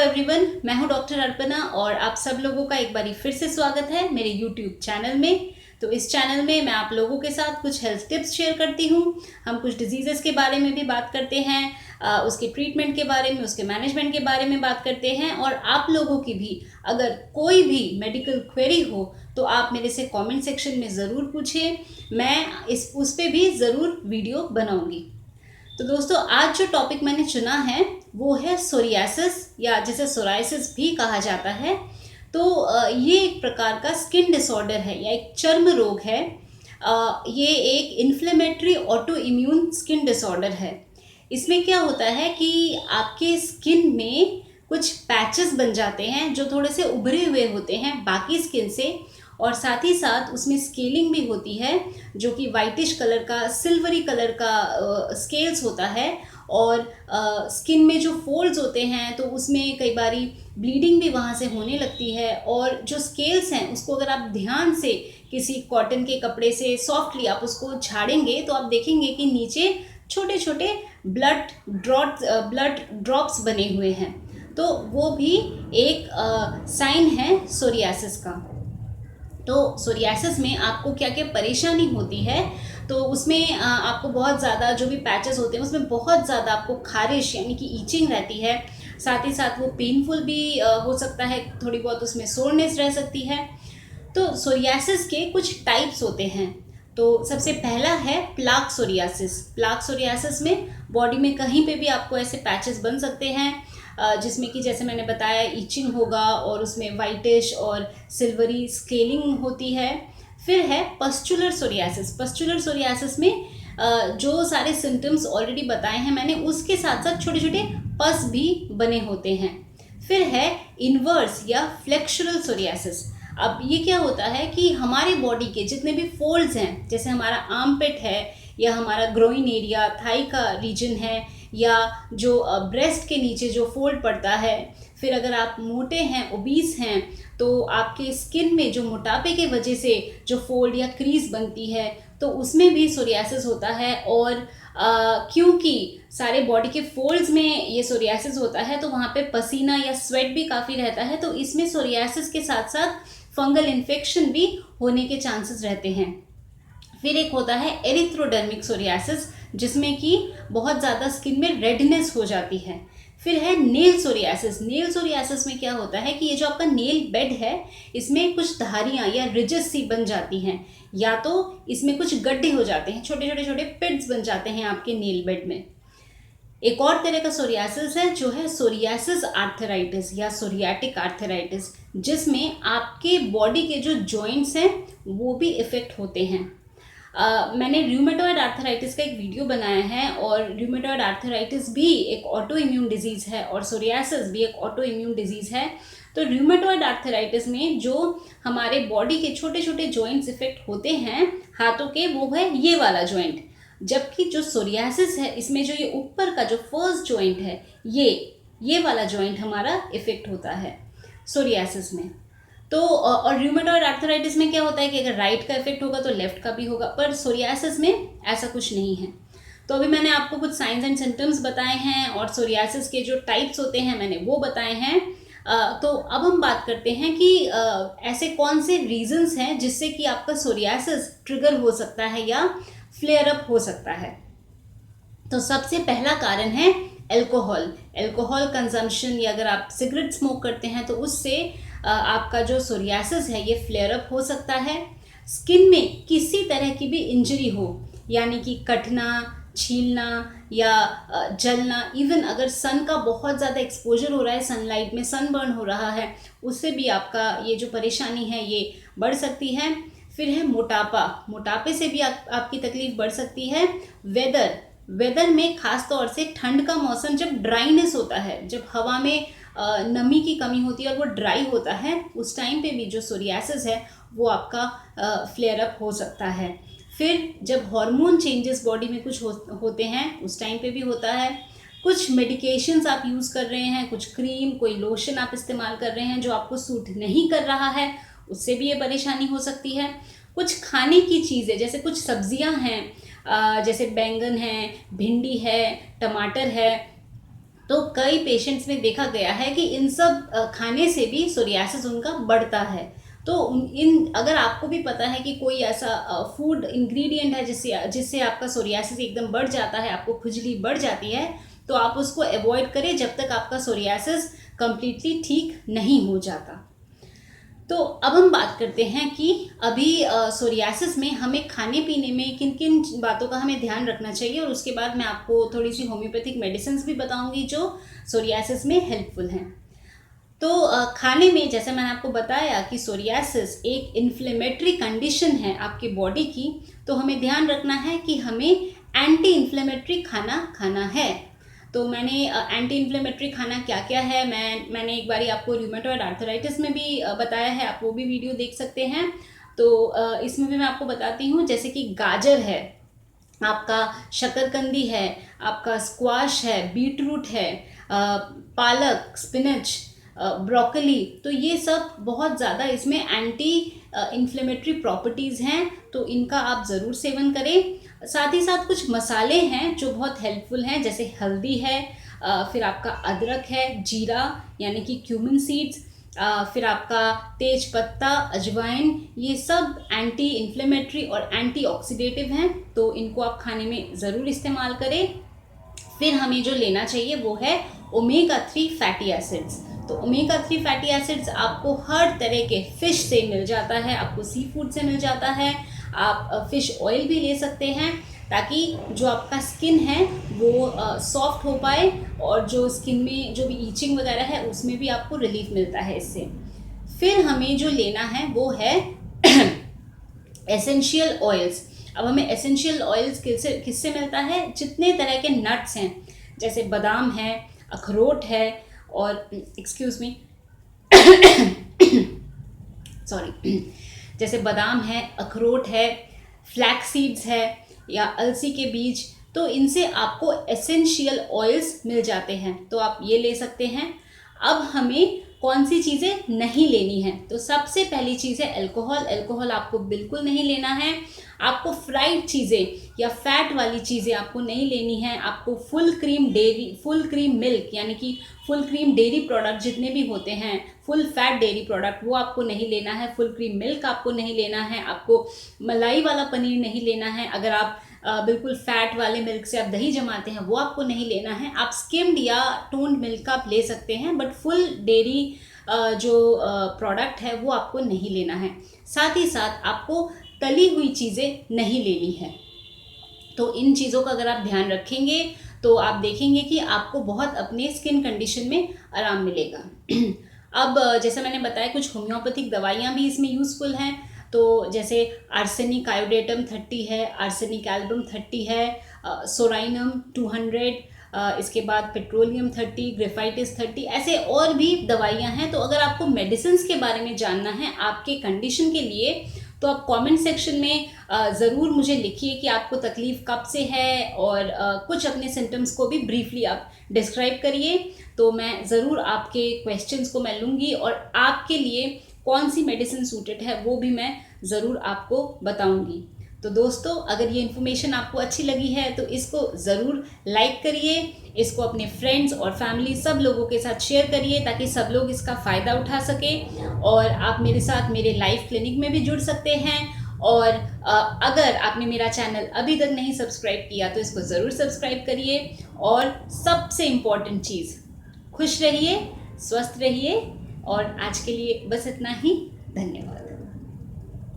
Everyone, मैं हूं doctor Arpana और आप सब लोगों का एक बारी फिर से स्वागत है मेरे यूट्यूब चैनल में। तो इस चैनल में मैं आप लोगों के साथ कुछ हेल्थ टिप्स शेयर करती हूं। हम कुछ डिजीज़ेस के बारे में भी बात करते हैं, उसके ट्रीटमेंट के बारे में, उसके मैनेजमेंट के बारे में बात करते हैं। और आप लोगों की भी अगर कोई भी मेडिकल क्वेरी हो तो आप मेरे से कमेंट सेक्शन में ज़रूर पूछिए, मैं उस पर भी ज़रूर वीडियो बनाऊँगी। तो दोस्तों, आज जो टॉपिक मैंने चुना है वो है सोरियासिस, या जिसे सोराइसिस भी कहा जाता है। तो ये एक प्रकार का स्किन डिसऑर्डर है या एक चर्म रोग है। ये एक inflammatory auto immune skin disorder है। इसमें क्या होता है कि आपके स्किन में कुछ पैचेस बन जाते हैं जो थोड़े से उभरे हुए होते हैं बाकी स्किन से, और साथ ही साथ उसमें स्केलिंग भी होती है जो कि वाइटिश कलर का, सिल्वरी कलर का स्केल्स होता है। और स्किन में जो फोल्ड्स होते हैं तो उसमें कई बारी ब्लीडिंग भी वहाँ से होने लगती है। और जो स्केल्स हैं उसको अगर आप ध्यान से किसी कॉटन के कपड़े से सॉफ्टली आप उसको झाड़ेंगे तो आप देखेंगे कि नीचे छोटे छोटे ब्लड ड्रॉप्स बने हुए हैं। तो वो भी एक साइन है सोरियासिस का। तो सोरियासिस में आपको क्या क्या परेशानी होती है, तो उसमें आपको बहुत ज़्यादा जो भी पैचेस होते हैं उसमें बहुत ज़्यादा आपको खारिश यानी कि ईचिंग रहती है। साथ ही साथ वो पेनफुल भी हो सकता है, थोड़ी बहुत उसमें सोरनेस रह सकती है। तो सोरियासिस के कुछ टाइप्स होते हैं। तो सबसे पहला है प्लाक सोरियासिस। प्लाक सोरियासिस में बॉडी में कहीं पे भी आपको ऐसे पैचेस बन सकते हैं जिसमें कि जैसे मैंने बताया ईचिंग होगा और उसमें वाइटिश और सिल्वरी स्केलिंग होती है। फिर है पस्चुलर सोरियासिस। पस्चुलर सोरियासिस में जो सारे सिम्टम्स ऑलरेडी बताए हैं मैंने, उसके साथ साथ छोटे छोटे पस भी बने होते हैं। फिर है इन्वर्स या फ्लेक्सुरल सोरियासिस। अब ये क्या होता है कि हमारे बॉडी के जितने भी फोल्ड्स हैं, जैसे हमारा आर्मपिट है या हमारा ग्रोइन एरिया, थाई का रीजन है, या जो ब्रेस्ट के नीचे जो फोल्ड पड़ता है, फिर अगर आप मोटे हैं, ओबीस हैं, तो आपके स्किन में जो मोटापे के वजह से जो फोल्ड या क्रीज बनती है तो उसमें भी सोरियासिस होता है। और क्योंकि सारे बॉडी के फोल्ड्स में ये सोरियासिस होता है तो वहाँ पे पसीना या स्वेट भी काफ़ी रहता है, तो इसमें सोरियासिस के साथ साथ फंगल इन्फेक्शन भी होने के चांसेस रहते हैं। फिर एक होता है एरिथ्रोडर्मिक सोरियासिस, जिसमें कि बहुत ज़्यादा स्किन में रेडनेस हो जाती है। फिर है नेल सोरियासिस। नेल सोरियासिस में क्या होता है कि ये जो आपका नेल बेड है इसमें कुछ धारियाँ या रिजेस सी बन जाती हैं, या तो इसमें कुछ गड्ढे हो जाते हैं, छोटे छोटे छोटे पिट्स बन जाते हैं आपके नेल बेड में। एक और तरह का सोरियासिस है जो है सोरियासिस आर्थराइटिस या सोरियाटिक आर्थराइटिस, जिसमें आपके बॉडी के जो जॉइंट्स हैं वो भी इफेक्ट होते हैं। मैंने र्यूमेटॉइड आर्थराइटिस का एक वीडियो बनाया है, और र्यूमेटॉइड आर्थराइटिस भी एक ऑटो इम्यून डिजीज़ है और सोरियासिस भी एक ऑटो इम्यून डिजीज़ है। तो र्यूमेटॉइड आर्थराइटिस में जो हमारे बॉडी के छोटे छोटे जॉइंट्स इफेक्ट होते हैं हाथों के, वो है ये वाला जॉइंट। जबकि जो सोरियासिस है इसमें जो ये ऊपर का जो फर्स्ट जॉइंट है, ये वाला जॉइंट हमारा इफेक्ट होता है सोरियासिस में। तो और र्यूमेटॉइड आर्थराइटिस में क्या होता है कि अगर राइट का इफेक्ट होगा तो लेफ्ट का भी होगा, पर सोरियासिस में ऐसा कुछ नहीं है। तो अभी मैंने आपको कुछ साइंस एंड सिम्टम्स बताए हैं और सोरियासिस के जो टाइप्स होते हैं मैंने वो बताए हैं। तो अब हम बात करते हैं कि ऐसे कौन से रीजंस हैं जिससे कि आपका सोरियासिस ट्रिगर हो सकता है या फ्लेयर अप हो सकता है। तो सबसे पहला कारण है एल्कोहल कंजम्पशन, या अगर आप सिगरेट स्मोक करते हैं तो उससे आपका जो सोरियासिस है ये फ्लेयर अप हो सकता है। स्किन में किसी तरह की भी इंजरी हो, यानी कि कटना, छीलना या जलना, इवन अगर सन का बहुत ज़्यादा एक्सपोजर हो रहा है, सनलाइट में सनबर्न हो रहा है, उससे भी आपका ये जो परेशानी है ये बढ़ सकती है। फिर है मोटापे से भी आपकी तकलीफ बढ़ सकती है। वेदर में खास तौर से ठंड का मौसम, जब ड्राइनेस होता है, जब हवा में नमी की कमी होती है और वो ड्राई होता है, उस टाइम पे भी जो सोरियासिस है वो आपका फ्लेयर अप हो सकता है। फिर जब हार्मोन चेंजेस बॉडी में कुछ होते हैं उस टाइम पे भी होता है। कुछ मेडिकेशंस आप यूज़ कर रहे हैं, कुछ क्रीम, कोई लोशन आप इस्तेमाल कर रहे हैं जो आपको सूट नहीं कर रहा है, उससे भी ये परेशानी हो सकती है। कुछ खाने की चीज़ें, जैसे कुछ सब्जियां हैं, जैसे बैंगन है, भिंडी है, टमाटर है, तो कई पेशेंट्स में देखा गया है कि इन सब खाने से भी सोरियासिस उनका बढ़ता है। तो इन अगर आपको भी पता है कि कोई ऐसा फूड इंग्रेडिएंट है जिससे जिससे आपका सोरियासिस एकदम बढ़ जाता है, आपको खुजली बढ़ जाती है, तो आप उसको अवॉइड करें जब तक आपका सोरियासिस कम्प्लीटली ठीक नहीं हो जाता। तो अब हम बात करते हैं कि अभी सोरियासिस में हमें खाने पीने में किन किन बातों का हमें ध्यान रखना चाहिए, और उसके बाद मैं आपको थोड़ी सी होम्योपैथिक मेडिसिन भी बताऊंगी जो सोरियासिस में हेल्पफुल हैं। तो खाने में जैसे मैंने आपको बताया कि सोरियासिस एक इन्फ्लेमेटरी कंडीशन है आपकी बॉडी की, तो हमें ध्यान रखना है कि हमें एंटी इन्फ्लेमेटरी खाना खाना है। तो मैंने एंटी इन्फ्लेमेटरी खाना क्या क्या है मैंने एक बारी आपको रूमेटॉइड आर्थराइटिस में भी बताया है, आप वो भी वीडियो देख सकते हैं। तो इसमें भी मैं आपको बताती हूँ, जैसे कि गाजर है, आपका शकरकंदी है, आपका स्क्वाश है, बीटरूट है, पालक, स्पिनच, ब्रोकली, तो ये सब बहुत ज़्यादा इसमें एंटी इन्फ्लेमेटरी प्रॉपर्टीज़ हैं, तो इनका आप ज़रूर सेवन करें। साथ ही साथ कुछ मसाले हैं जो बहुत हेल्पफुल हैं, जैसे हल्दी है, फिर आपका अदरक है, जीरा यानी कि क्यूमिन सीड्स, फिर आपका तेज पत्ता, अजवाइन, ये सब एंटी इन्फ्लेमेटरी और एंटी ऑक्सीडेटिव हैं, तो इनको आप खाने में ज़रूर इस्तेमाल करें। फिर हमें जो लेना चाहिए वो है ओमेगा 3 फैटी एसिड्स। तो ओमेगा 3 फैटी एसिड्स आपको हर तरह के फ़िश से मिल जाता है, आपको सी फूड से मिल जाता है, आप फ़िश ऑयल भी ले सकते हैं, ताकि जो आपका स्किन है वो सॉफ्ट हो पाए, और जो स्किन में जो भी ईचिंग वगैरह है उसमें भी आपको रिलीफ मिलता है इससे। फिर हमें जो लेना है वो है एसेंशियल ऑयल्स। अब हमें एसेंशियल ऑयल्स किससे मिलता है? जितने तरह के नट्स हैं, जैसे बादाम है, अखरोट है, और एक्सक्यूज़ मी सॉरी जैसे बादाम है, अखरोट है, फ्लैक्स सीड्स है, या अलसी के बीज, तो इनसे आपको एसेंशियल ऑयल्स मिल जाते हैं, तो आप ये ले सकते हैं। अब हमें कौन सी चीज़ें नहीं लेनी है? तो सबसे पहली चीज़ है अल्कोहल। अल्कोहल आपको बिल्कुल नहीं लेना है। आपको फ्राइड चीज़ें या फैट वाली चीज़ें आपको नहीं लेनी है। आपको फुल क्रीम मिल्क यानी कि फुल क्रीम डेयरी प्रोडक्ट जितने भी होते हैं, फुल फैट डेयरी प्रोडक्ट, वो आपको नहीं लेना है। फुल क्रीम मिल्क आपको नहीं लेना है। आपको मलाई वाला पनीर नहीं लेना है। अगर आप बिल्कुल फैट वाले मिल्क से आप दही जमाते हैं, वो आपको नहीं लेना है। आप स्किम्ड या टोन्ड मिल्क आप ले सकते हैं, बट फुल डेयरी जो प्रोडक्ट है वो आपको नहीं लेना है। साथ ही साथ आपको तली हुई चीज़ें नहीं लेनी है। तो इन चीज़ों का अगर आप ध्यान रखेंगे तो आप देखेंगे कि आपको बहुत अपने स्किन कंडीशन में आराम मिलेगा। अब जैसे मैंने बताया, कुछ होम्योपैथिक दवाइयाँ भी इसमें यूज़फुल हैं। तो जैसे आर्सेनिक आयोडेटम 30 है, आर्सेनिक एल्बम 30 है, सोराइनम 200, इसके बाद पेट्रोलियम 30, ग्रेफाइटिस 30, ऐसे और भी दवाइयाँ हैं। तो अगर आपको मेडिसिन के बारे में जानना है आपके कंडीशन के लिए, तो आप कमेंट सेक्शन में ज़रूर मुझे लिखिए कि आपको तकलीफ़ कब से है, और कुछ अपने सिम्टम्स को भी ब्रीफली आप डिस्क्राइब करिए। तो मैं ज़रूर आपके क्वेश्चंस को मैं लूँगी, और आपके लिए कौन सी मेडिसिन सूटेड है वो भी मैं ज़रूर आपको बताऊँगी। तो दोस्तों, अगर ये इन्फॉर्मेशन आपको अच्छी लगी है तो इसको ज़रूर लाइक करिए, इसको अपने फ्रेंड्स और फैमिली सब लोगों के साथ शेयर करिए, ताकि सब लोग इसका फ़ायदा उठा सकें। और आप मेरे साथ मेरे लाइव क्लिनिक में भी जुड़ सकते हैं। और अगर आपने मेरा चैनल अभी तक नहीं सब्सक्राइब किया तो इसको ज़रूर सब्सक्राइब करिए। और सबसे इम्पॉर्टेंट चीज़, खुश रहिए, स्वस्थ रहिए। और आज के लिए बस इतना ही। धन्यवाद।